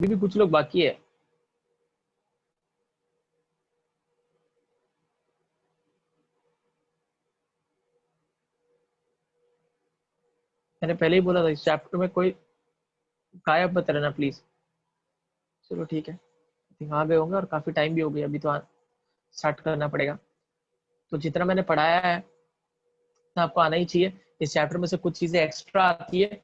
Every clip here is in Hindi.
अभी भी कुछ लोग बाकी है। मैंने पहले ही बोला था इस चैप्टर में कोई गायब मत रहना प्लीज। चलो ठीक है, वहां गए होंगे और काफी टाइम भी हो गया, अभी तो स्टार्ट करना पड़ेगा। तो जितना मैंने पढ़ाया है उतना आपको आना ही चाहिए। इस चैप्टर में से कुछ चीजें एक्स्ट्रा आती है,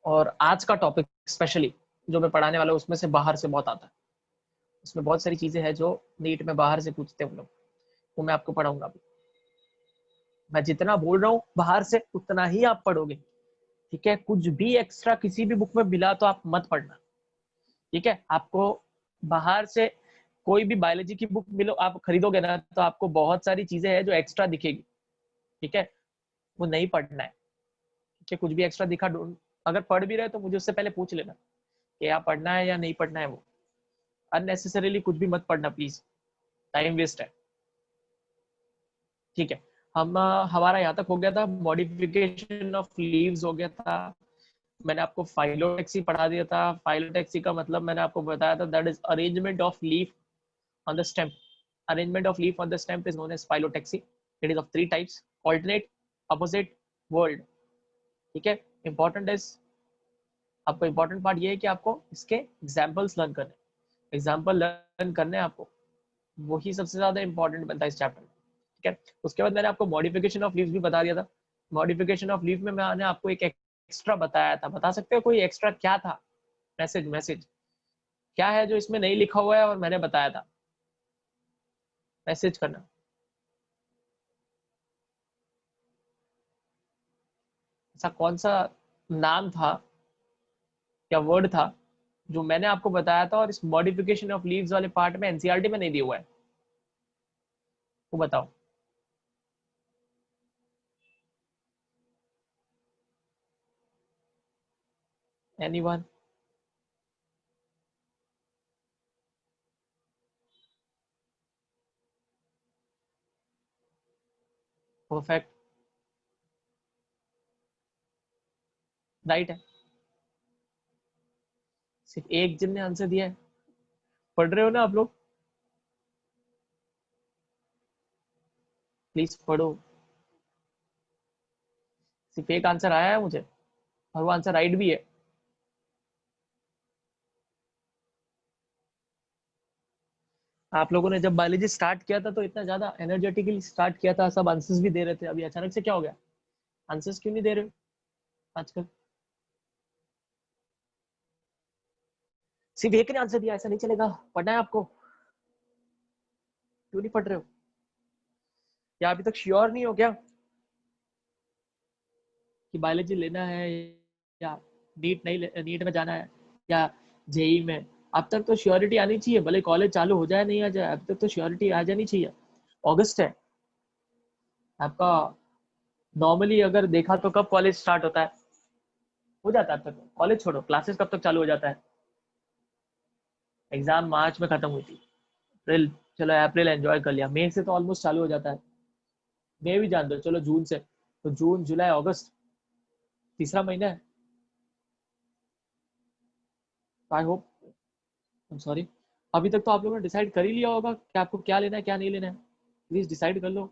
और आज का टॉपिक स्पेशली जो मैं पढ़ाने वाला हूँ उसमें से बाहर से बहुत आता है। उसमें बहुत सारी चीजें हैं जो नीट में बाहर से पूछते हैं हम लोग, वो मैं आपको पढ़ाऊंगा अभी। मैं जितना बोल रहा हूँ बाहर से उतना ही आप पढ़ोगे, ठीक है? कुछ भी एक्स्ट्रा किसी भी बुक में मिला तो आप मत पढ़ना, ठीक है? आपको बाहर से कोई भी बायोलॉजी की बुक मिलो, आप खरीदोगे ना तो आपको बहुत सारी चीजें हैं जो एक्स्ट्रा दिखेगी, ठीक है? वो नहीं पढ़ना है, ठीक है? कुछ भी एक्स्ट्रा दिखा, अगर पढ़ भी रहे तो मुझे उससे पहले पूछ लेना कि आप पढ़ना है या नहीं पढ़ना है। वो अननेसेसरीली कुछ भी मत पढ़ना प्लीज, टाइम वेस्ट है, ठीक है? हमारा यहाँ तक हो गया था, मॉडिफिकेशन ऑफ लीव्स हो गया था। मैंने आपको फाइलोटैक्सी पढ़ा दिया था। फाइलोटैक्सी का मतलब मैंने आपको बताया था, that is arrangement of leaf on the stem. Arrangement of leaf on the stem is known as phyllotaxy. It is of 3 types: alternate, opposite, whorled, ठीक है? इंपॉर्टेंट इज, आपको इंपॉर्टेंट पार्ट ये है कि आपको इसके एग्जाम्पल्स लर्न करने, एग्जाम्पल लर्न करने आपको, वही सबसे ज्यादा इंपॉर्टेंट बनता है इस चैप्टर में, ठीक है? उसके बाद मैंने आपको मॉडिफिकेशन ऑफ लीव्स भी बता दिया था। मॉडिफिकेशन ऑफ लीव में मैंने आपको एक एक्स्ट्रा बताया था। बता सकते हो कोई एक्स्ट्रा क्या था? मैसेज क्या है जो इसमें नहीं लिखा हुआ है और मैंने बताया था? मैसेज करना। ऐसा कौन सा नाम था या वर्ड था जो मैंने आपको बताया था और इस मॉडिफिकेशन ऑफ लीव्स वाले पार्ट में एनसीईआरटी में नहीं दिया हुआ है? वो बताओ। एनीवन? परफेक्ट, राइट है। सिर्फ एक जन ने आंसर दिया है। पढ़ रहे हो ना आप लोग? प्लीज पढ़ो। सिर्फ एक आंसर आया है मुझे, और वो आंसर राइट भी है। आप लोगों ने जब बायोलॉजी स्टार्ट किया था तो इतना ज्यादा एनर्जेटिकली स्टार्ट किया था, सब आंसर्स भी दे रहे थे। अभी अचानक से क्या हो गया? आंसर्स क्यों नहीं दे रहे हो आजकल? सिर्फ एक ने आंसर दिया, ऐसा नहीं चलेगा। पढ़ना है आपको, क्यों नहीं पढ़ रहे हो? या अभी तक श्योर नहीं हो क्या कि बायोलॉजी लेना है, या नीट नहीं, नीट में जाना है, या जेई में? अब तक तो श्योरिटी आनी चाहिए, भले कॉलेज चालू हो जाए नहीं आ जाए, अब तक तो श्योरिटी आ जानी चाहिए। अगस्त है आपका। नॉर्मली अगर देखा तो कब कॉलेज स्टार्ट होता है? हो जाता है अब तक। कॉलेज छोड़ो, क्लासेस कब तक चालू हो जाता है? एग्जाम मार्च में खत्म हुई थी, अप्रैल, चलो अप्रैल एंजॉय कर लिया, मई से तो ऑलमोस्ट चालू हो जाता है। मई भी जान दो, चलो जून से, तो जून जुलाई अगस्त, तीसरा महीना है। आई होप, सॉरी, अभी तक तो आप लोगों ने डिसाइड कर ही लिया होगा कि आपको क्या लेना है क्या नहीं लेना है। प्लीज डिसाइड कर लो।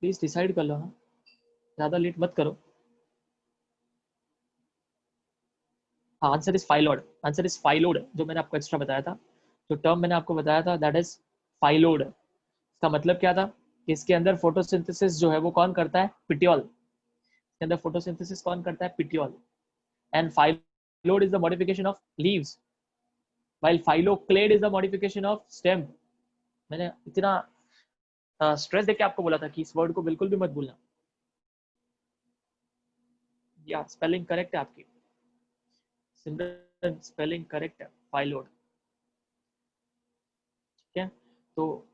प्लीज डिसाइड कर लो, हाँ, ज्यादा लेट मत करो। हाँ, answer is phyllode. Answer is phyllode, जो मैंने आपको एक्स्ट्रा बताया था, जो टर्म मैंने आपको बताया था, दैट इज फाइलोड। इसका मतलब क्या था कि इसके अंदर फोटोसिंथेसिस जो है वो कौन करता है? पिट्योल। इसके अंदर फोटोसिंथेसिस कौन करता है? Petiole. And phyllode is the modification of leaves, while phylloclade is the modification of stem। मैंने इतना स्ट्रेस देके आपको बोला था कि इस वर्ड को बिल्कुल भी मत भूलना। या स्पेलिंग करेक्ट है आपकी, सिमरन, स्पेलिंग करेक्ट है, फाइलोड, ठीक है? तो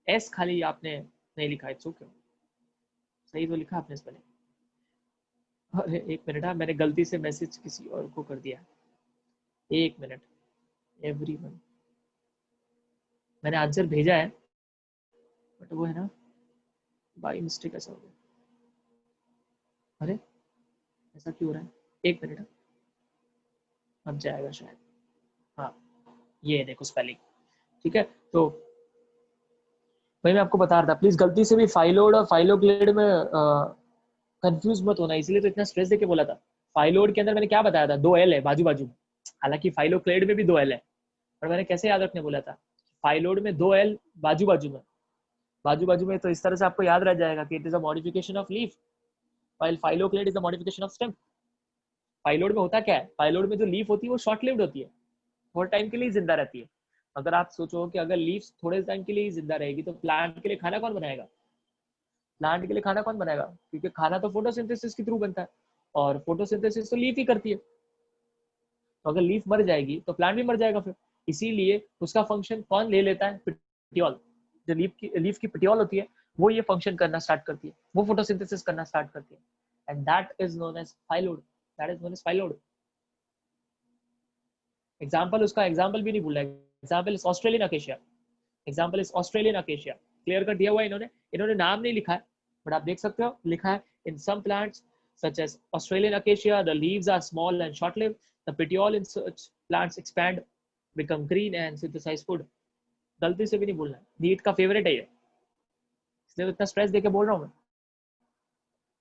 एस खाली आपने नहीं लिखा है, क्यों? सही तो लिखा आपने स्पेलिंग। अरे एक मिनट, हाँ, मैंने गलती से मैसेज किसी और को कर दिया। एक मिनट, एवरीवन, मैंने आंसर भेजा है, बट वो है ना, बाई मिस्टेक ऐसा हो गया। अरे ऐसा क्यों हो रहा है, एक मिनट, अब जाएगा शायद। हाँ ये देखो स्पेलिंग, ठीक है। तो भाई मैं आपको बता रहा था, प्लीज गलती से भी फाइलोड और फाइलोक्लेड में कंफ्यूज मत होना, इसलिए तो इतना स्ट्रेस देके बोला था। फाइलोड के अंदर मैंने क्या बताया था, 2 L है बाजू बाजू में, हालांकि फाइलोक्लेड में भी 2 L है, पर मैंने कैसे याद रखने बोला था, फाइलोड में 2 L बाजू बाजू में, बाजू बाजू में, तो इस तरह से आपको याद रह जाएगा कि it is a modification of leaf, while phylloclade is a modification of stem. Phyllode में होता क्या है, फाइलोड में जो लीफ होती है वो शॉर्ट लिव्ड होती है, थोड़े टाइम के लिए जिंदा रहती है। अगर आप सोचो कि अगर लीफ थोड़े टाइम के लिए जिंदा रहेगी तो प्लांट के लिए खाना कौन बनाएगा, प्लांट के लिए खाना कौन बनाएगा, क्योंकि खाना तो फोटोसिंथेसिस के थ्रू बनता है, और फोटोसिंथेसिस तो लीफ ही करती है। तो अगर लीफ मर जाएगी तो प्लांट भी मर जाएगा फिर, इसीलिए उसका फंक्शन कौन ले लेता है, पिटियोल, जो लीफ की पिटियोल होती है वो ये फंक्शन करना स्टार्ट करती है, वो फोटोसिंथेसिस करना स्टार्ट करती है, and that is known as phyllode, that is known as phyllode. Example, उसका एग्जाम्पल भी नहीं भूलना है, example is Australian acacia, example is Australian acacia, clear कर दिया हुआ है इन्होंने, इन्होंने नाम नहीं लिखा है, बट आप देख सकते हो लिखा है, in some plants such as Australian acacia, the leaves are small and short-lived. The petiole in such plants expand, become green and synthesize food. गलती से भी नहीं बोलना है, नीट का फेवरेट है ये, इसलिए तो इतना स्ट्रेस देके बोल रहा हूँ मैं।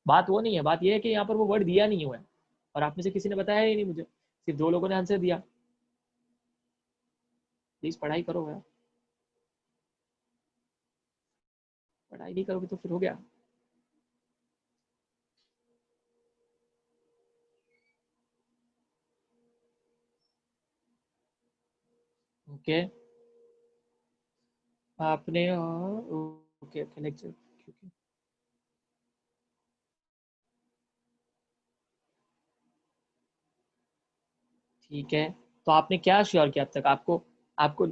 बात वो नहीं है, बात ये है कि यहाँ पर वो वर्ड दिया नहीं हुआ है, और आप में से किसी ने बताया ही नहीं मुझे, सिर्फ 2 लोगों ने आंसर दिया। प्लीज पढ़ाई करो यार, पढ़ाई नहीं करोगे तो फिर हो गया। ओके आपने ओके ओके लेक्चर, ठीक है। तो आपने क्या श्योर किया अब तक, आपको आपको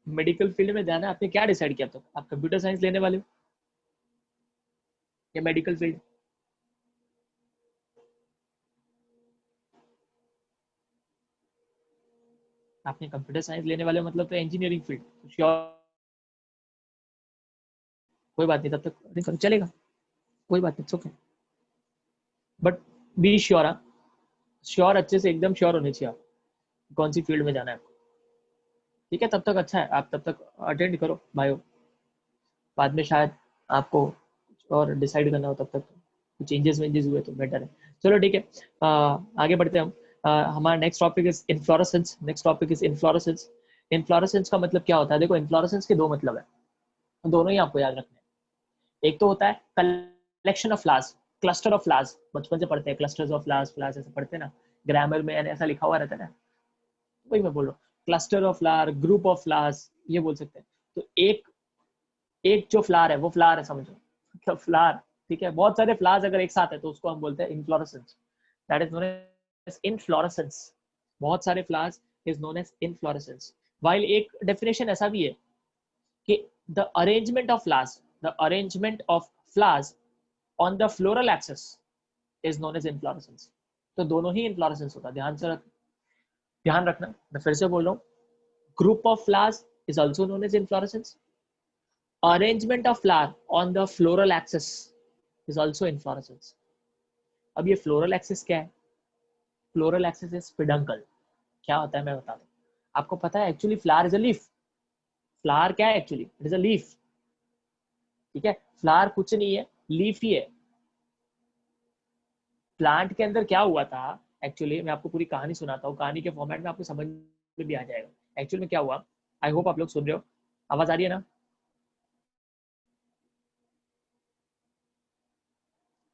मेडिकल फील्ड में जाना है, आपने क्या डिसाइड किया अब तक, आप कंप्यूटर साइंस लेने वाले हो या मेडिकल फील्ड? आपने कंप्यूटर साइंस लेने वाले हो मतलब तो इंजीनियरिंग फील्ड श्योर, कोई बात नहीं, तब तक नहीं करो चलेगा, कोई बात नहीं, okay, but be sure, sure अच्छे से एकदम श्योर होने चाहिए आप कौन सी फील्ड में जाना है आपको, ठीक है। तब तक अच्छा है, आप तब तक अटेंड करो बायो, बाद में शायद आपको कुछ और डिसाइड करना हो, तब तक कुछ चेंजेस वेंजेस हुए तो बेटर है। चलो ठीक है, आगे बढ़ते हैं हम। हमारा next topic is inflorescence, next topic is inflorescence. Inflorescence का मतलब क्या होता है, देखो इन्फ्लोरेसेंस के 2 मतलब है, दोनों ही आपको याद रखने हैं। एक तो होता है collection of flowers, cluster of flowers, बचपन से पढ़ते हैं क्लस्टर्स ऑफ फ्लावर्स, फ्लावर्स ऐसे पढ़ते हैं ना, ग्रामर में ऐसा लिखा हुआ रहता है ना, वही मैं बोल रहा हूँ, cluster of flower, group of flowers, ये बोल सकते हैं। तो एक एक जो फ्लावर है वो फ्लावर है समझो, मतलब फ्लावर, ठीक है, बहुत सारे फ्लावर्स अगर एक साथ है तो उसको हम बोलते हैं inflorescence, that is known as inflorescence, बहुत सारे flowers is known as inflorescence. While एक डेफिनेशन ऐसा भी है कि the arrangement of flowers, the arrangement of flowers on the floral axis is known as inflorescence. तो दोनों ही इन्फ्लोरेसेंस होता है, ध्यान रखना, मैं फिर से बोल रहा हूँ, group of flowers is also known as inflorescence, arrangement of flower on the floral axis is also inflorescence। अब ये फ्लोरल एक्सिस क्या है, फ्लोरल एक्सिस इज पेडंकल, क्या होता है मैं बता दूं, आपको पता है actually flower is a leaf, flower क्या है actually, it is a leaf, ठीक है, फ्लावर कुछ नहीं है, लीफ ही है। प्लांट के अंदर क्या हुआ था, एक्चुअली मैं आपको पूरी कहानी सुनाता हूँ, कहानी के फॉर्मेट में आपको समझ में भी आ जाएगा एक्चुअली में क्या हुआ। आई होप आप लोग सुन रहे हो, आवाज आ रही है ना,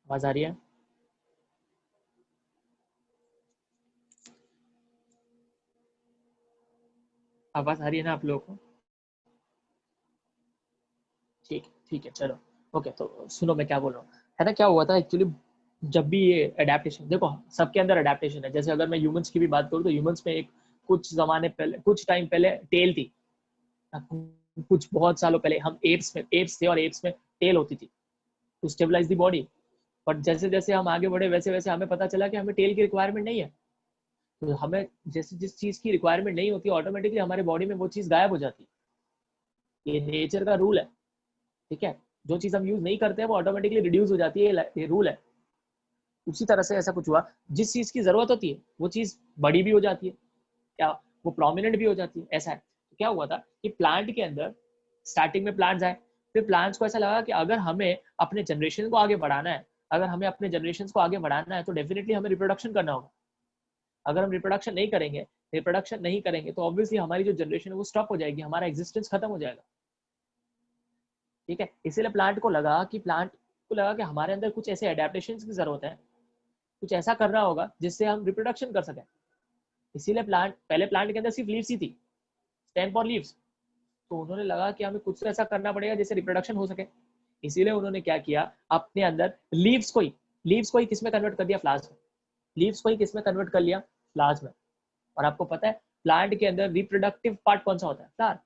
आवाज आ रही है, आवाज आ रही है ना आप लोगों को, ठीक है चलो, ओके तो सुनो मैं क्या बोल रहा हूँ, है ना, क्या हुआ था एक्चुअली, जब भी ये अडेप्टेशन, देखो सबके अंदर अडेप्टेशन है, जैसे अगर मैं ह्यूमंस की भी बात करूँ तो ह्यूमंस में एक कुछ जमाने पहले, कुछ टाइम पहले टेल थी, कुछ बहुत सालों पहले हम एप्स थे और एप्स में टेल होती थी to stabilize the body, but जैसे जैसे हम आगे बढ़े वैसे वैसे हमें पता चला कि हमें टेल की रिक्वायरमेंट नहीं है, तो हमें जैसे जिस चीज की रिक्वायरमेंट नहीं होती ऑटोमेटिकली हमारे बॉडी में वो चीज गायब हो जाती है, ये नेचर का रूल है, ठीक है, जो चीज हम यूज नहीं करते हैं वो ऑटोमेटिकली रिड्यूस हो जाती है, ये रूल है। उसी तरह से ऐसा कुछ हुआ, जिस चीज की जरूरत होती है वो चीज बड़ी भी हो जाती है, क्या वो प्रोमिनेंट भी हो जाती है, ऐसा है। तो क्या हुआ था कि प्लांट के अंदर स्टार्टिंग में प्लांट्स आए, फिर प्लांट्स को ऐसा लगा कि अगर हमें अपने जनरेशन को आगे बढ़ाना है, अगर हमें अपने जनरेशन को आगे बढ़ाना है तो डेफिनेटली हमें रिप्रोडक्शन करना होगा। अगर हम रिप्रोडक्शन नहीं करेंगे तो ऑब्वियसली हमारी जो जनरेशन है वो स्टॉप हो जाएगी, हमारा एग्जिस्टेंस खत्म हो जाएगा। ठीक है, इसीलिए प्लांट को लगा कि हमारे अंदर कुछ ऐसे एडेप्टेशन की जरूरत है, कुछ ऐसा करना होगा जिससे हम रिप्रोडक्शन कर सकें। इसीलिए पहले प्लांट के अंदर सिर्फ लीव्स ही थी, स्टेम और लीव्स। तो उन्होंने लगा कि हमें कुछ ऐसा करना पड़ेगा जिससे रिप्रोडक्शन हो सके। इसीलिए उन्होंने क्या किया, अपने अंदर लीव्स को ही किस में कन्वर्ट कर दिया, फ्लावर्स में। लीव्स को ही किस में कन्वर्ट कर लिया, फ्लावर्स में। और आपको पता है प्लांट के अंदर रिप्रोडक्टिव पार्ट कौन सा होता है, फ्लावर।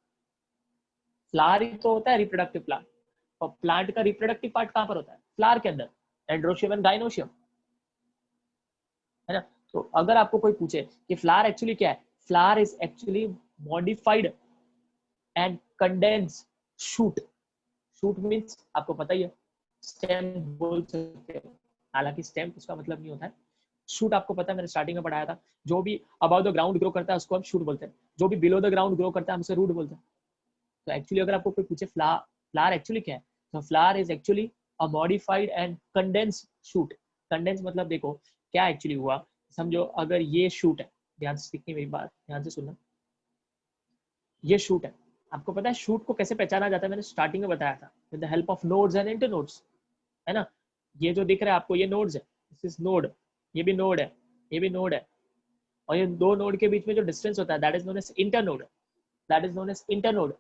फ्लावर ही तो होता है रिप्रोडक्टिव प्लांट। और प्लांट का रिप्रोडक्टिव पार्ट कहां पर होता है, फ्लावर के अंदर, एंड्रोशियम एंड गाइनोशियम, है ना। तो अगर आपको कोई पूछे कि फ्लावर एक्चुअली क्या है, flower is actually modified and condense shoot. Shoot means आपको पता ही है, स्टेम बोल सकते हो, हालांकि स्टेम उसका मतलब नहीं होता है। शूट आपको पता है, मैंने स्टार्टिंग में पढ़ाया था, जो भी अबाउ द ग्राउंड ग्रो करता है उसको हम शूट बोलते हैं, जो भी बिलो द ग्राउंड ग्रो करता है हम उसे रूट बोलते हैं। तो एक्चुअली अगर आपको कोई पूछे फ्लावर एक्चुअली क्या है, तो flower is actually a modified and condense shoot. Condense मतलब देखो क्या एक्चुअली हुआ, समझो अगर ये शूट है, ध्यान से सीखनी मेरी बात, ध्यान से सुनना, ये शूट है। आपको पता है शूट को कैसे पहचाना जाता है, मैंने स्टार्टिंग में बताया था, with the help of nodes and internodes, है ना। ये जो दिख रहा है आपको, ये नोड्स है, दिस इज नोड, ये भी नोड है, ये भी नोड है। और ये दो नोड के बीच में जो डिस्टेंस होता है that is known as internode, that is known as internode.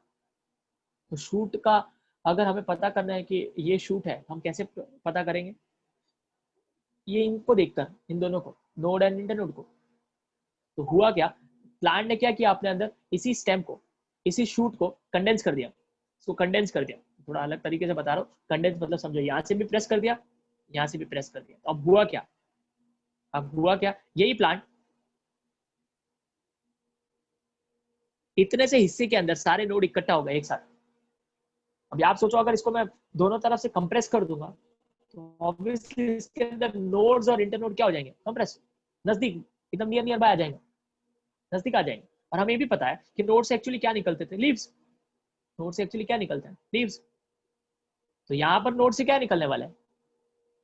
तो शूट का अगर हमें पता करना है कि ये शूट है, हम कैसे पता करेंगे, ये इनको देखकर, इन दोनों को, नोड एंड इंटरनोड को। तो हुआ क्या, प्लांट ने क्या किया अपने अंदर, इसी स्टेम को, इसी शूट को कंडेंस कर दिया, इसको कंडेंस कर दिया। थोड़ा अलग तरीके से बता रहा हूँ, कंडेंस मतलब समझो, यहाँ से भी प्रेस कर दिया, यहाँ से भी प्रेस कर दिया। तो अब हुआ क्या, यही प्लांट इतने से हिस्से के अंदर सारे नोड इकट्ठा हो गए एक साथ। अब आप सोचो अगर इसको मैं दोनों तरफ से कंप्रेस कर दूंगा तो ऑब्वियसली इसके अंदर नोड्स और इंटरनोड क्या हो जाएंगे, कंप्रेस, नजदीक, एकदम नियर बाय आ जाएंगे, नजदीक आ जाएंगे। और हमें ये भी पता है कि नोड से एक्चुअली क्या निकलते थे, लीव्स। नोड से एक्चुअली क्या निकलते हैं, लीव्स। तो यहाँ पर नोड से क्या निकलने वाला है,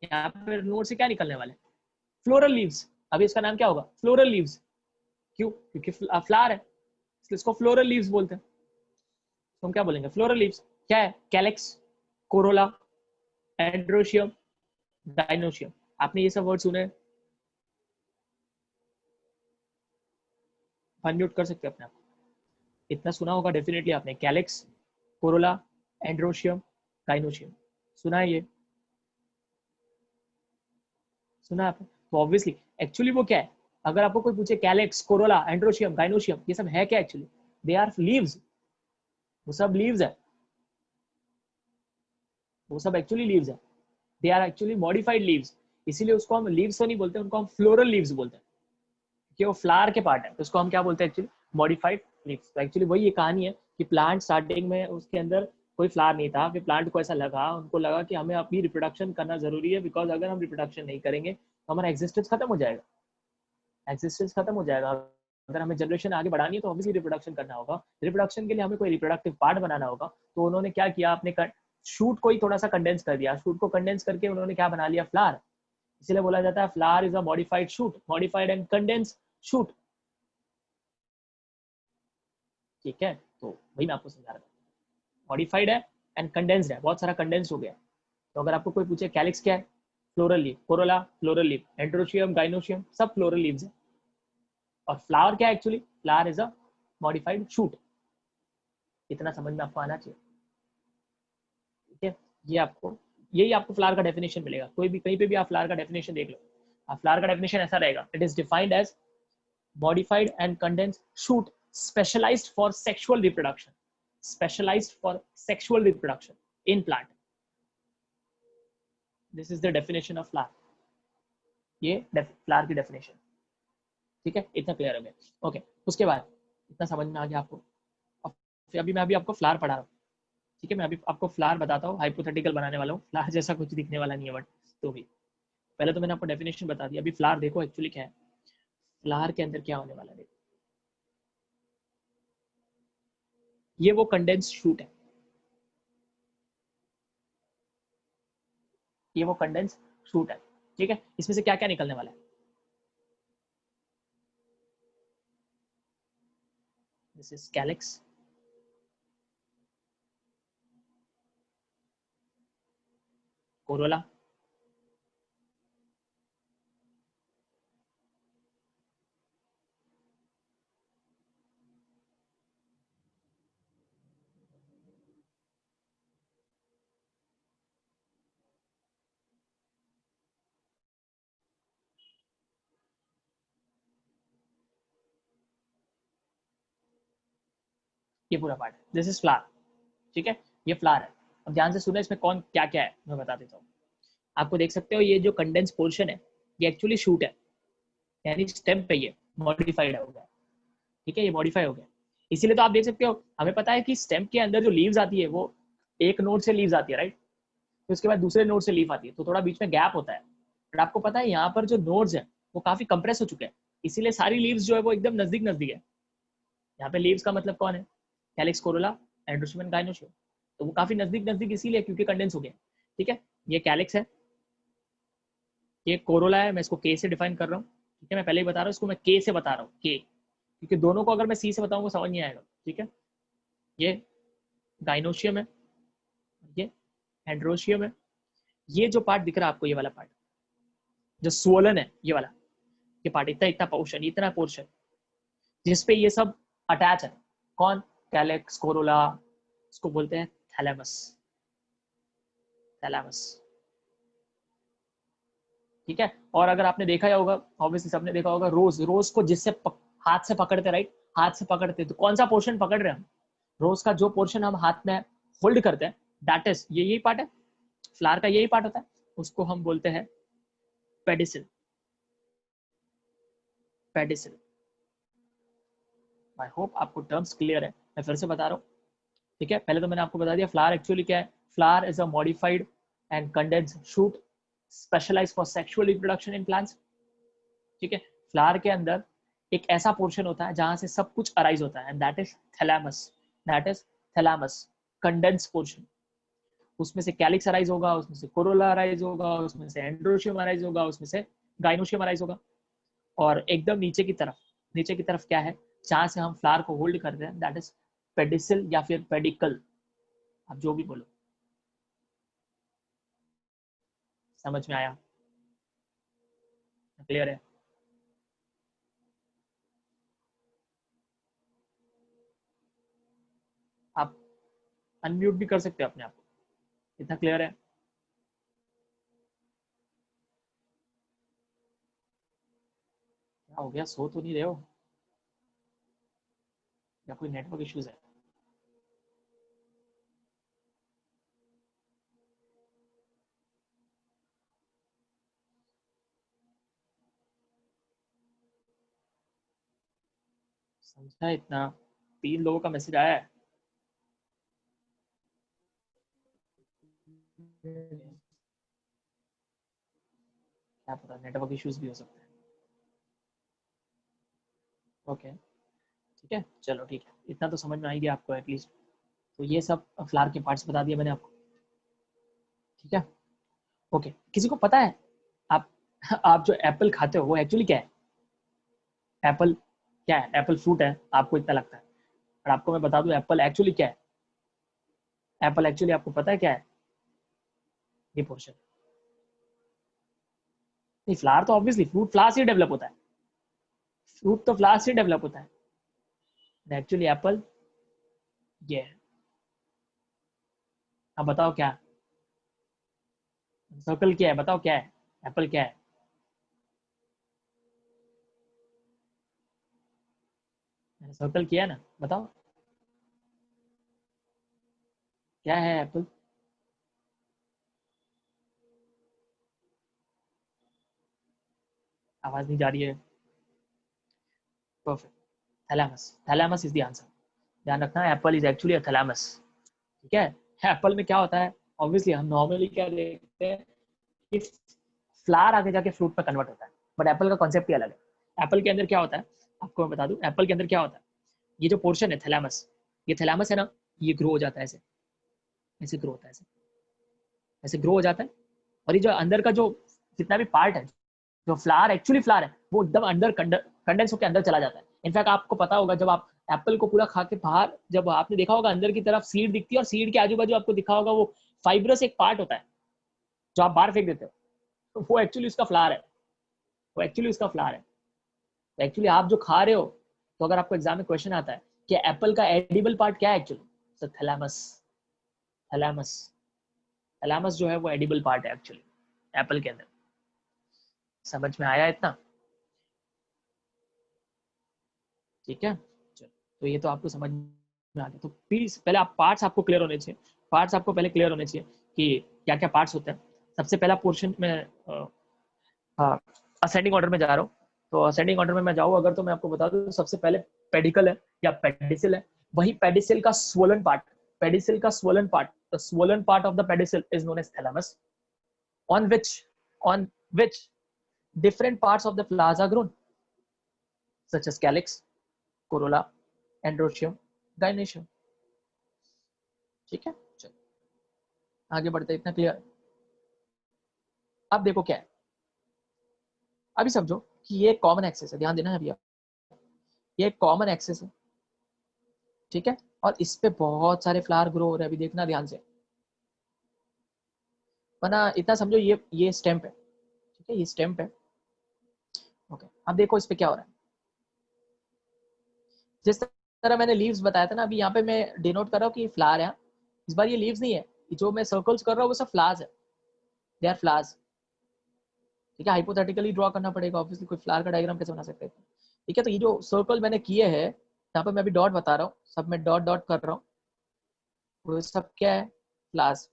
यहाँ पर नोड से क्या निकलने वाला है, फ्लोरल लीव्स। अभी इसका नाम क्या होगा, फ्लोरल लीव्स। क्यों, क्योंकि फ्लावर है इसलिए इसको फ्लोरल लीव्स बोलते हैं। तो हम क्या बोलेंगे, फ्लोरल लीव्स। क्या है, कैलेक्स, कोरोला, एंड्रोशियम, डायनोशियम। आपने ये सब वर्ड सुने, अनम्यूट कर सकते हैं अपने आप। इतना सुना होगा डेफिनेटली आपने, कैलेक्स, कोरोला, एंड्रोशियम, गाइनोशियम, सुना है ये, सुना है आपने। तो ऑब्वियसली एक्चुअली वो क्या है, अगर आपको कोई पूछे कैलेक्स, कोरोला, एंड्रोशियम, गाइनोशियम ये सब है क्या, एक्चुअली दे आर लीव्स। वो सब लीव्स है, वो सब एक्चुअली लीव्स है, they are actually modified leaves. इसीलिए उसको हम लीव्स तो नहीं बोलते, उनको हम फ्लोरल लीव्स बोलते हैं, कि वो फ्लावर के पार्ट है, तो उसको हम क्या बोलते हैं, एक्चुअली मॉडिफाइड लीव्स। तो एक्चुअली वही ये कहानी है कि प्लांट स्टार्टिंग में उसके अंदर कोई फ्लावर नहीं था, फिर प्लांट को ऐसा लगा, उनको लगा कि हमें अपनी रिप्रोडक्शन करना जरूरी है, बिकॉज अगर हम रिप्रोडक्शन नहीं करेंगे तो हमारा एग्जिस्टेंस खत्म हो जाएगा, एग्जिस्टेंस खत्म हो जाएगा। अगर हमें जनरेशन आगे बढ़ानी है तो ऑब्वियसली रिप्रोडक्शन करना होगा, रिप्रोडक्शन के लिए हमें कोई रिप्रोडक्टिव पार्ट बनाना होगा। तो उन्होंने क्या किया, अपने शूट को ही थोड़ा सा कंडेंस कर दिया, शूट को कंडेंस करके उन्होंने क्या बना लिया, फ्लावर। इसलिए बोला जाता है flower is a modified shoot, modified and condense shoot. ठीक है, तो वही मैं आपको समझा रहा था, मॉडिफाइड है एंड कंडेंस्ड है, बहुत सारा कंडेंस हो गया। तो अगर आपको कोई पूछे कैलिक्स क्या है, floral leave, Corolla floral leave, androecium, gynoecium सब फ्लोरल लीव्स है। और फ्लावर क्या है, actually flower is a modified shoot. इतना समझ में आपको आना चाहिए। ठीक है, ये आपको, यही आपको फ्लावर का डेफिनेशन मिलेगा, कोई भी कहीं पे भी आप फ्लावर का डेफिनेशन देख लो, आप फ्लावर का डेफिनेशन ऐसा रहेगा, it is defined as modified and condensed shoot specialized for sexual reproduction, specialized for sexual reproduction in plant. This is the definition of flower. ये फ्लावर की डेफिनेशन। ठीक है, इतना क्लियर हो गया। ओके, उसके बाद इतना समझ में आ गया आपको। अब अभी मैं आपको फ्लावर पढ़ा रहा हूँ। ठीक है, मैं अभी आपको फ्लावर बताता हूँ, हाइपोथेटिकल बनाने वाला हूँ, फ्लावर जैसा कुछ दिखने वाला नहीं है बट तो भी पहले तो मैंने आपको डेफिनेशन बता दिया, अभी फ्लावर देखो एक्चुअली क्या है, फ्लावर के अंदर क्या होने वाला है। देखो ये वो कंडेंस शूट है, ये वो कंडेंस शूट है, ठीक है। इसमें से क्या क्या निकलने वाला है, दिस इज कैलिक्स, कोरोला, ये पूरा पार्ट है, दिस इज फ्लावर, ठीक है। ये फ्लावर है। अब ध्यान से सुनो, इसमें कौन क्या क्या है मैं बता देता हूँ। आपको देख सकते हो ये जो कंडेंस पोर्शन है ये एक्चुअली शूट है, यानी स्टेम पे ये मॉडिफाइड हो गया, ठीक है, ये मॉडिफाई हो गया। इसीलिए तो आप देख सकते हो, हमें पता है कि स्टेम के अंदर जो लीव्स आती है वो एक नोड से लीव्स आती है, राइट। तो उसके बाद दूसरे नोड से लीफ आती है, तो थोड़ा बीच में गैप होता है। बट आपको पता है यहाँ पर जो नोड्स है वो काफी कंप्रेस हो चुके हैं, इसीलिए सारी लीव्स जो है वो एकदम नजदीक नजदीक है। यहाँ पे लीव्स का मतलब कौन है, कैलिक्स, कोरोला, एंड्रोशियम, गाइनोशियम। तो वो काफी नजदीक नजदीक इसीलिए क्योंकि कंडेंस हो गया, ठीक है। ये कैलिक्स है, ये कोरोला है, मैं इसको के से डिफाइन कर रहा हूँ, ठीक है। मैं पहले ही बता रहा हूँ, इसको मैं के से बता रहा हूँ, के, क्योंकि दोनों को अगर मैं सी से बताऊंगा समझ नहीं आएगा, ठीक है। ये गाइनोशियम है, ये एंड्रोशियम है। ये जो पार्ट दिख रहा है आपको, ये वाला पार्ट जो स्वोलन है, ये वाला, ये पार्ट, इतना इतना पोर्शन, इतना पोर्शन जिसपे ये सब अटैच है, कौन, कैलेक्स, कोरोला, इसको बोलते हैं थैलेमस, थैलेमस, ठीक है। और अगर आपने देखा ही होगा, ऑब्वियसली सबने देखा होगा, रोज, रोज को जिससे हाथ से पकड़ते, राइट, हाथ से पकड़ते, तो कौन सा पोर्शन पकड़ रहे हैं हम, रोज का जो पोर्शन हम हाथ में होल्ड करते हैं, दैट इज ये, यही पार्ट है, फ्लावर का यही पार्ट होता है, उसको हम बोलते हैं पेडिसिल, पेडिसिल। आई होप आपको टर्म्स क्लियर है, मैं फिर से बता रहा हूँ, ठीक है। पहले तो मैंने आपको बता दिया फ्लावर एक्चुअली क्या है, flower is a modified and condense shoot specialize for sexual reproduction in plants, ठीक है। फ्लावर के अंदर एक ऐसा पोर्शन होता है जहां से सब कुछ अराइज होता है, and that is thalamus, that is thalamus, condense portion. उसमें से कैलिक्स अराइज होगा, उसमें से कोरोला अराइज होगा, उसमें से एंड्रोशियम अराइज होगा, उसमें से गाइनोशियम अराइज होगा। और एकदम नीचे की तरफ, नीचे की तरफ क्या है, जहां से हम फ्लावर को होल्ड करते हैं, दैट इज पेडिसिल या फिर पेडिकल, आप जो भी बोलो। समझ में आया, क्लियर है। आप अनम्यूट भी कर सकते हो अपने आप को, इतना क्लियर है। क्या हो गया, सो तो नहीं रहे हो, या कोई नेटवर्क इश्यूज है। समझा इतना, 3 लोगों का मैसेज आया है। क्या पता, नेटवर्क इश्यूज भी हो सकते हैं। ओके, ठीक है, चलो ठीक है, इतना तो समझ में आ ही गया आपको एटलीस्ट। तो ये सब फ्लावर के पार्ट्स बता दिए मैंने आपको, ठीक है। ओके, किसी को पता है, आप आप जो एप्पल खाते हो वो एक्चुअली क्या है, एप्पल क्या है, एप्पल फ्रूट है आपको इतना लगता है, और आपको मैं बता दूं एप्पल एक्चुअली क्या है, एप्पल एक्चुअली आपको पता है क्या है, ये पोर्शन। नहीं, फ्लावर तो ऑब्वियसली फ्रूट फ्लावर से डेवलप होता है, फ्रूट तो फ्लावर से डेवलप होता है, एक्चुअली एप्पल ये है। अब बताओ क्या, सर्कल क्या है, बताओ क्या है, एप्पल क्या है, मैंने सर्कल किया ना, बताओ क्या है एप्पल। आवाज नहीं जा रही है, perfect, thalamus, thalamus is the answer. ध्यान रखना, Apple is actually a thalamus, ठीक है। एप्पल में क्या होता है, ऑब्वियसली हम नॉर्मली क्या देखते हैं कि फ्लावर आगे जाके फ्रूट में कन्वर्ट होता है, बट एप्पल का कॉन्सेप्ट ही अलग है। एप्पल के अंदर क्या होता है आपको मैं बता दूं, एप्पल के अंदर क्या होता है, ये जो पोर्शन है थैलेमस, ये थैलेमस है ना, ये ग्रो हो जाता है ऐसे, ऐसे ग्रो होता है, ऐसे ऐसे ग्रो हो जाता है, और ये जो अंदर का जो जितना भी पार्ट है, जो फ्लावर एक्चुअली फ्लावर है, वो एकदम अंदर कंडेंस होकर अंदर चला जाता है। इनफैक्ट आपको पता होगा जब आप एप्पल को पूरा खा के बाहर, जब आपने देखा होगा अंदर की तरफ सीड दिखती है, और सीड के आजू बाजू आपको दिखा होगा वो फाइब्रस एक पार्ट होता है जो आप बाहर फेंक देते हो, तो वो एक्चुअली उसका फ्लावर है, वो एक्चुअली उसका फ्लावर है। तो एक्चुअली आप जो खा रहे हो, तो अगर आपको एग्जाम में क्वेश्चन आता है कि एप्पल का एडिबल पार्ट क्या है एक्चुअली, तो थैलेमस, थैलेमस, थैलेमस जो है वो एडिबल पार्ट है एक्चुअली एप्पल के अंदर। समझ में आया इतना? ठीक है, चलो, तो ये तो आपको समझ में आ गया। तो प्लीज पहले आप पार्ट्स आपको क्लियर होने चाहिए, पार्ट्स आपको पहले क्लियर होने चाहिए कि क्या क्या पार्ट्स होते हैं। सबसे पहला पोर्शन में हाँ असेंडिंग ऑर्डर में जा रहा हूँ, तो असेंडिंग ऑर्डर में मैं जाऊँ अगर, तो मैं आपको बता दूँ सबसे पहले पेडिकल है या पेडिसिल है। वही पेडिसिल का स्वोलन पार्ट, पेडिसिल का swollen part, the swollen part of the pedicel is known as thalamus, on which on which different parts of the flowers are grown, such as calyx, corolla, androecium, gynoecium। ठीक है, चलो आगे बढ़ते, इतना क्लियर। अब देखो क्या है, अभी समझो कि ये कॉमन एक्सेस है, ध्यान देना है अभी, ये कॉमन एक्सेस है, ठीक है, और इस पे बहुत सारे फ्लावर ग्रो हो रहे हैं, अभी देखना ध्यान से, वरना इतना समझो ये स्टेम्प है, ठीक है, ये स्टेम्प है। ओके, अब देखो इस पे क्या हो रहा है। जिस तरह मैंने लीव्स बताया था ना, अभी यहाँ पे मैं डिनोट कर रहा हूँ कि फ्लावर है, इस बार ये लीव्स नहीं है, जो मैं सर्कल्स कर रहा हूँ वो सब फ्लावर्स है, दे आर फ्लावर्स। ठीक है, हाइपोथेटिकली ड्रॉ करना पड़ेगा ऑब्वियसली, कोई फ्लावर का डायग्राम कैसे बना सकते हैं। ठीक है, तो ये जो सर्कल मैंने किए हैं, यहाँ पे मैं अभी डॉट बता रहा हूँ, सब मैं डॉट डॉट कर रहा हूँ, वो सब क्या है, फ्लावर्स,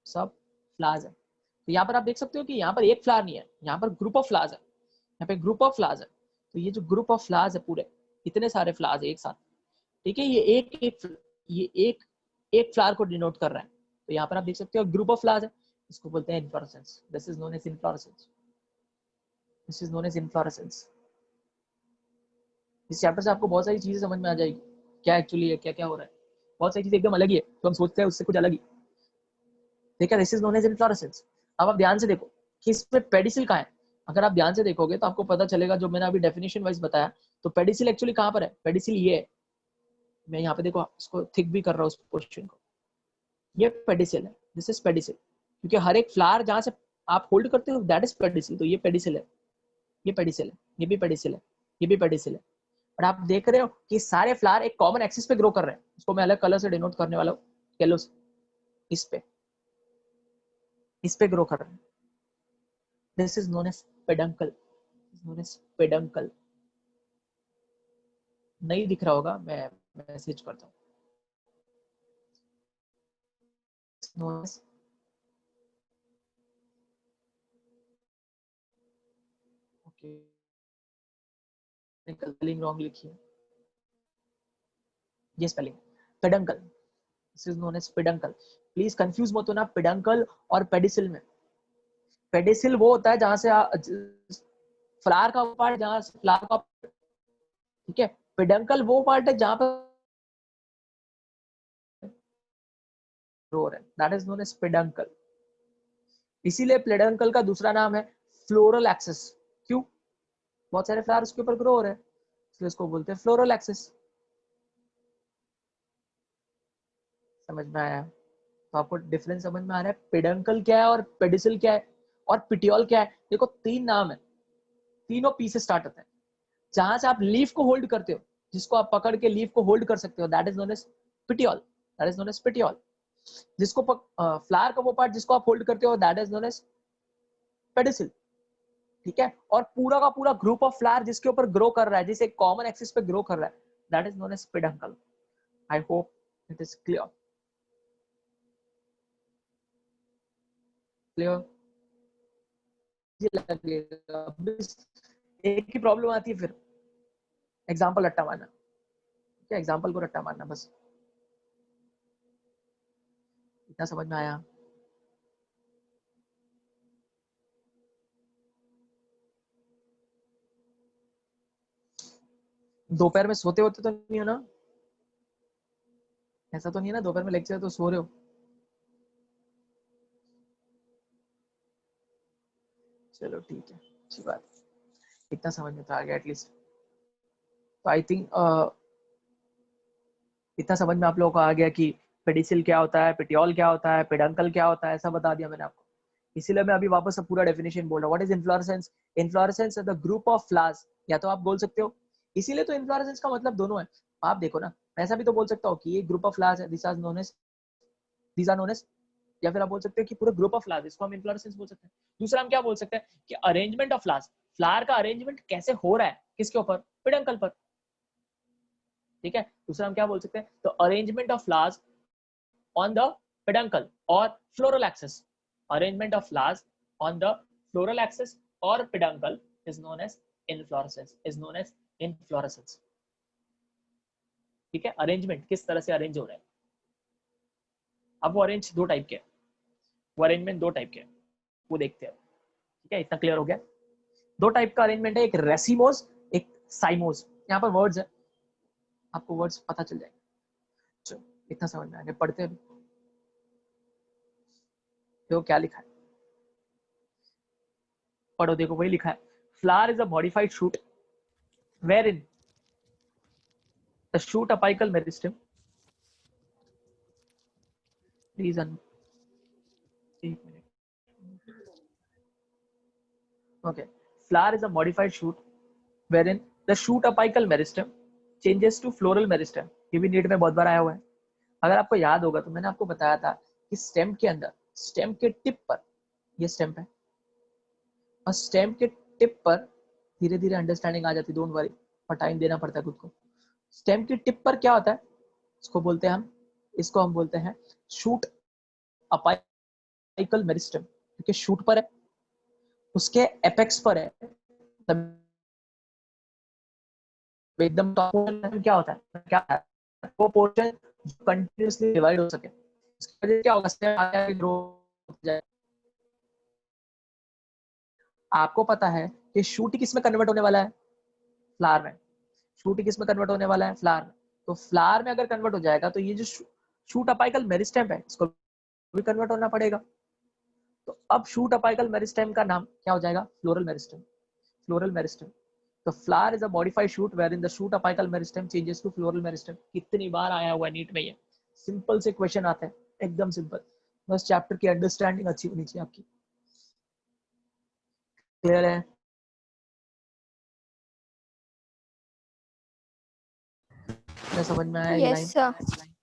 सब फ्लावर्स है। तो यहाँ पर आप देख सकते हो कि यहाँ पर एक फ्लावर नहीं है, यहाँ पर ग्रुप ऑफ फ्लावर्स है, यहाँ पे ग्रुप ऑफ फ्लावर्स है। तो ये जो ग्रुप ऑफ फ्लावर्स है पूरे, इतने सारे फ्लावर्स एक साथ, ठीक है, ये एक फ्लावर को डिनोट कर रहा है। तो यहाँ पर आप देख सकते हो ग्रुप ऑफ फ्लावर्स है, इसको बोलते हैं inflorescence, this is known as inflorescence, this is known as inflorescence. इस चैप्टर से आपको बहुत सारी चीजें समझ में आ जाएगी, क्या एक्चुअली है, क्या क्या हो रहा है, बहुत सारी चीजें एकदम अलग ही है, तो हम सोचते हैं उससे कुछ अलग ही। ठीक है, this is known as inflorescence. अब आप ध्यान से देखो कि इसमें पेडिसिल कहाँ है। अगर आप ध्यान से देखोगे तो आपको पता चलेगा, जो मैंने अभी डेफिनेशन वाइज बताया, तो पेडिसिल एक्चुअली कहाँ पर है, पेडिसिल ये है, मैं यहाँ पे देखो इसको थिक भी कर रहा हूँ उस पोर्शन को, ये पेडिसिल है, दिस इज पेडिसिल, क्योंकि हर एक फ्लावर जहाँ से आप होल्ड करते हो दैट इज पेडिसिल, तो ये पेडिसिल है, ये पेडिसिल है, ये भी पेडिसिल है, ये भी पेडिसिल है। और आप देख रहे हो कि सारे फ्लावर एक कॉमन एक्सिस पे ग्रो कर रहे हैं, इसको मैं अलग कलर से डिनोट करने वाला हूँ, येलो से, इस पे ग्रो कर रहे हैं, this is known as peduncle, known as peduncle. नहीं दिख रहा होगा, मैं मैसेज करता हूँ, known as, okay, spelling wrong लिखी है, ये spelling peduncle, this is known as peduncle. Please confuse मत होना पेडंकल और पेडिसिल में। पेडिसिल वो होता है जहां से फ्लावर का पार्ट, जहां से फ्लावर का, ठीक है, पेडंकल वो पार्ट है जहां पर ग्रो है, that is known as peduncle. इसीलिए पेडंकल का दूसरा नाम है फ्लोरल एक्सिस, क्यों, बहुत सारे फ्लावर उसके ऊपर ग्रो हो रहे हैं, इसलिए इसको बोलते हैं फ्लोरल एक्सिस। समझ में आया? तो आपको डिफरेंस समझ में आ रहा है, पेडंकल क्या है और पेडिसिल क्या है और पिटियोल क्या है। देखो तीन नाम है, तीनों पी से स्टार्ट होते हैं, जहां से आप लीफ को होल्ड करते हो, जिसको आप पकड़ के लीफ को होल्ड कर सकते हो, that is known as petiole, that is known as petiole. जिसको फ्लावर का वो पार्ट जिसको आप होल्ड करते हो, that is known as pedicel. ठीक है, और पूरा का पूरा ग्रुप ऑफ फ्लावर जिसके ऊपर ग्रो कर रहा है, जिसे कॉमन एक्सिस पे ग्रो कर रहा है, that is known as peduncle. I hope it is clear, clear लगेगा। एक ही प्रॉब्लम आती है फिर, एग्जाम्पल रट्टा मारना, क्या एग्जाम्पल को रट्टा मारना, बस इतना समझ में आया। दोपहर में सोते होते तो नहीं हो ना? ऐसा तो नहीं है ना दोपहर में लेक्चर तो सो रहे हो? चलो ठीक है, अच्छी बात, इतना समझ में तो आ गया एटलीस्ट। तो आई थिंक इतना समझ में आप लोगों को आ गया कि पेडिसिल क्या होता है, पेटियोल क्या होता है, पेडंकल क्या होता है, ऐसा बता दिया मैंने आपको। इसीलिए मैं अभी वापस पूरा डेफिनेशन बोल रहा हूँ। What is inflorescence? Inflorescence is the group of flowers, या तो आप बोल सकते हो, इसीलिए तो इन्फ्लोरेसेंस का मतलब दोनों है। आप देखो ना, ऐसा भी तो बोल सकता हो कि ये ग्रुप ऑफ फ्लावर्स है, these are known as, या फिर आप बोल सकते हो कि पूरा ग्रुप ऑफ फ्लावर्स, इसको हम इन्फ्लोरेसेंस बोल सकते हैं। दूसरा हम क्या बोल सकते हैं कि अरेंजमेंट ऑफ फ्लावर्स, फ्लावर का अरेंजमेंट कैसे हो रहा है, किसके ऊपर, पेडंकल पर। ठीक है, दूसरा हम क्या बोल सकते हैं, तो arrangement of flowers on the peduncle or floral axis. Arrangement of flowers on the floral axis or peduncle is known as inflorescence. Is known as inflorescence. ठीक है, अरेंजमेंट किस तरह से अरेंज हो रहा है। अब वो अरेंज दो टाइप के, वो अरेंजमेंट दो टाइप के, वो देखते हैं। ठीक है, इतना क्लियर हो गया। दो टाइप का अरेंजमेंट है, एक रेसिमोस, एक साइमोस। यहाँ पर वर्ड्स है, आपको वर्ड्स पता चल जाएंगे। चलो इतना समझ में आ गया, पढ़ते हैं। देखो क्या लिखा है, पढ़ो, देखो वही लिखा है। Flower is a modified shoot wherein the shoot apical meristem, please एक minute, okay, flower is a modified shoot wherein the shoot apical meristem changes to floral meristem। ये भी नीट में बहुत बार आया हुआ है। अगर आपको याद होगा तो मैंने आपको बताया था कि स्टेम के अंदर, स्टेम के टिप पर, ये स्टेम है, और स्टेम के टिप पर धीरे धीरे अंडरस्टैंडिंग आ जाती, डोंट वरी, और टाइम देना पड़ता है खुद को। स्टेम की टिप पर क्या होता है, इसको बोलते हैं हम, इसको हम बोलते हैं शूट अपाइकल मेरिस्टम। क्योंकि शूट पर है, उसके एपेक्स पर है, एकदम टॉप पोर्शन क्या होता है, क्या है वो पोर्शन जो कंटिन्यूअसली डिवाइड हो सके, इसकी वजह क्या होगा, स्टेम आगे ग्रो हो जाए। आपको पता है कि शूट किस में कन्वर्ट होने वाला है, फ्लावर में। शूट किस में कन्वर्ट होने वाला है, फ्लावर में। तो फ्लावर में अगर कन्वर्ट हो जाएगा तो ये जो शूट अपाइकल मेरिस्टेम है, इसको भी कन्वर्ट होना पड़ेगा। तो अब शूट अपाइकल मेरिस्टेम का नाम क्या हो जाएगा, फ्लोरल मेरिस्टेम। Floral meristem. तो flower is a modified shoot wherein the shoot apical meristem changes to floral meristem. कितनी बार आया हुआ नीट में, ये सिंपल से क्वेश्चन आते हैं, एकदम सिंपल। बस चैप्टर की अंडरस्टैंडिंग अच्छी होनी चाहिए आपकी। क्लियर है? समझ में आया कि यस नहीं? सर।